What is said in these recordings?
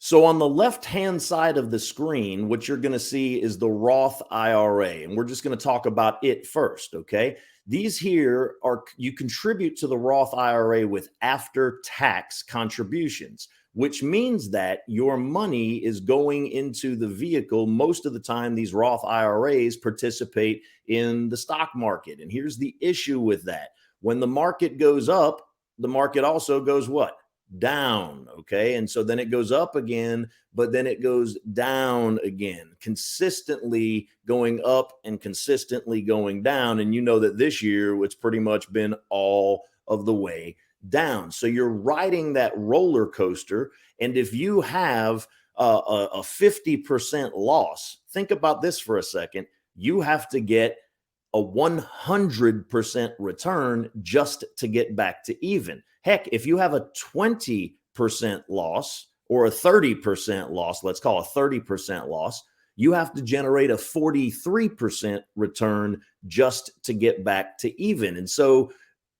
So on the left-hand side of the screen, what you're going to see is the Roth IRA, and we're just going to talk about it first, okay? These here are, you contribute to the Roth IRA with after-tax contributions, which means that your money is going into the vehicle. Most of the time, these Roth IRAs participate in the stock market. And here's the issue with that. When the market goes up, the market also goes what? Down. Okay. And so then it goes up again, but then it goes down again, consistently going up and consistently going down. And you know that this year it's pretty much been all of the way down. So you're riding that roller coaster. And if you have a 50% loss, think about this for a second. You have to get a 100% return just to get back to even. Heck, if you have a 20% loss or a 30% loss, let's call a 30% loss, you have to generate a 43% return just to get back to even. And so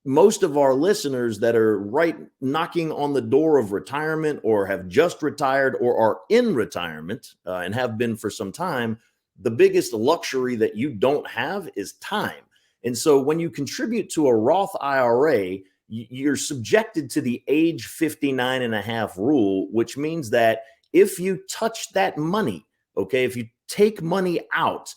most of our listeners that are right knocking on the door of retirement or have just retired or are in retirement and have been for some time, the biggest luxury that you don't have is time. And so when you contribute to a Roth IRA, you're subjected to the age 59 and a half rule, which means that if you touch that money, okay, if you take money out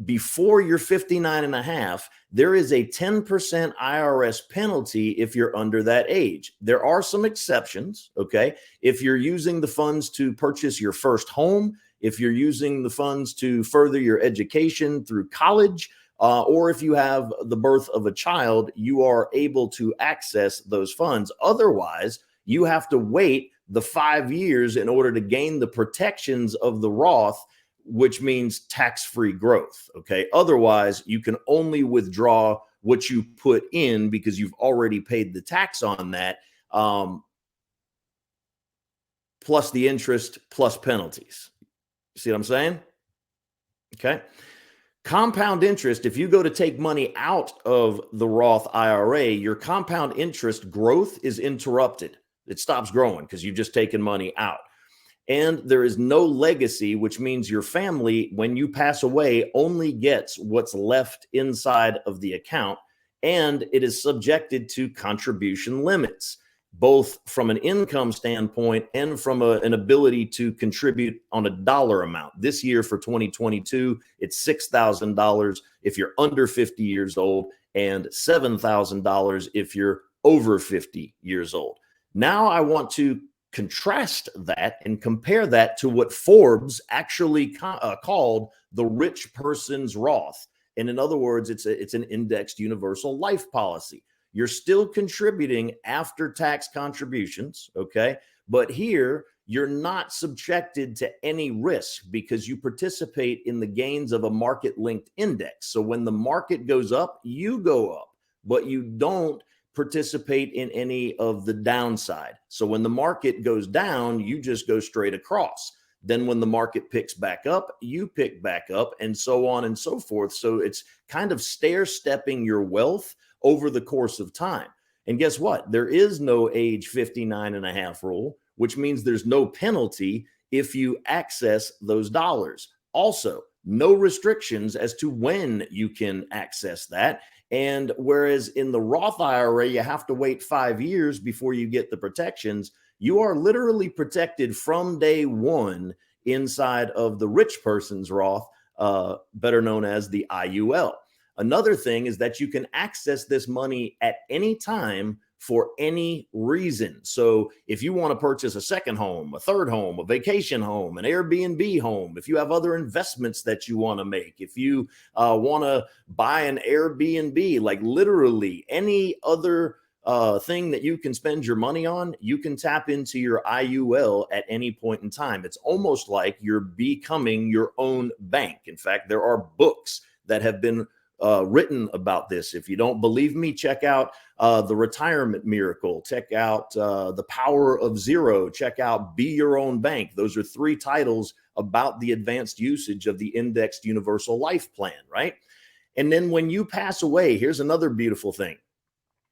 before you're 59 and a half, there is a 10% IRS penalty if you're under that age. There are some exceptions, okay? If you're using the funds to purchase your first home, if you're using the funds to further your education through college, or if you have the birth of a child, you are able to access those funds. Otherwise, you have to wait the 5 years in order to gain the protections of the Roth, which means tax-free growth, okay? Otherwise, you can only withdraw what you put in because you've already paid the tax on that, plus the interest, plus penalties. See what I'm saying? Okay. Compound interest, if you go to take money out of the Roth IRA, your compound interest growth is interrupted. It stops growing because you've just taken money out. And there is no legacy, which means your family, when you pass away, only gets what's left inside of the account. And it is subjected to contribution limits, both from an income standpoint and from an ability to contribute on a dollar amount. This year for 2022, it's $6,000 if you're under 50 years old and $7,000 if you're over 50 years old. Now I want to contrast that and compare that to what Forbes actually called the rich person's Roth. And in other words, it's an indexed universal life policy. You're still contributing after tax contributions, okay? But here, you're not subjected to any risk because you participate in the gains of a market-linked index. So when the market goes up, you go up, but you don't participate in any of the downside. So when the market goes down, you just go straight across. Then when the market picks back up, you pick back up, and so on and so forth. So it's kind of stair-stepping your wealth over the course of time. And guess what? There is no age 59 and a half rule, which means there's no penalty if you access those dollars. Also, no restrictions as to when you can access that. And whereas in the Roth IRA, you have to wait 5 years before you get the protections, you are literally protected from day one inside of the rich person's Roth, better known as the IUL. Another thing is that you can access this money at any time for any reason. So if you want to purchase a second home, a third home, a vacation home, an Airbnb home, if you have other investments that you want to make, if you want to buy an Airbnb, like literally any other thing that you can spend your money on, you can tap into your IUL at any point in time. It's almost like you're becoming your own bank. In fact, there are books that have been written about this. If you don't believe me, check out The Retirement Miracle, check out The Power of Zero, check out Be Your Own Bank. Those are 3 titles about the advanced usage of the indexed universal life plan, right? And then when you pass away, here's another beautiful thing.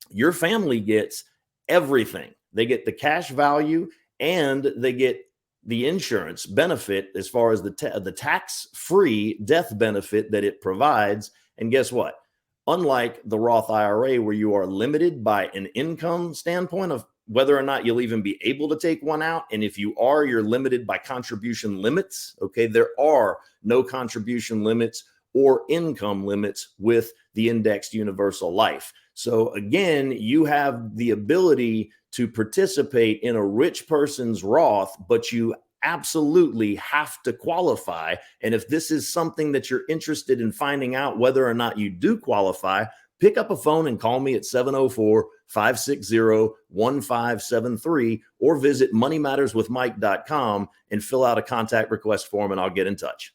Your family gets everything. They get the cash value and they get the insurance benefit as far as the tax-free death benefit that it provides. And guess what? Unlike the Roth IRA, where you are limited by an income standpoint of whether or not you'll even be able to take one out. And if you are, you're limited by contribution limits. Okay. There are no contribution limits or income limits with the indexed universal life. So again, you have the ability to participate in a rich person's Roth, but you absolutely have to qualify. And if this is something that you're interested in finding out whether or not you do qualify, pick up a phone and call me at 704-560-1573 or visit moneymatterswithmike.com and fill out a contact request form and I'll get in touch.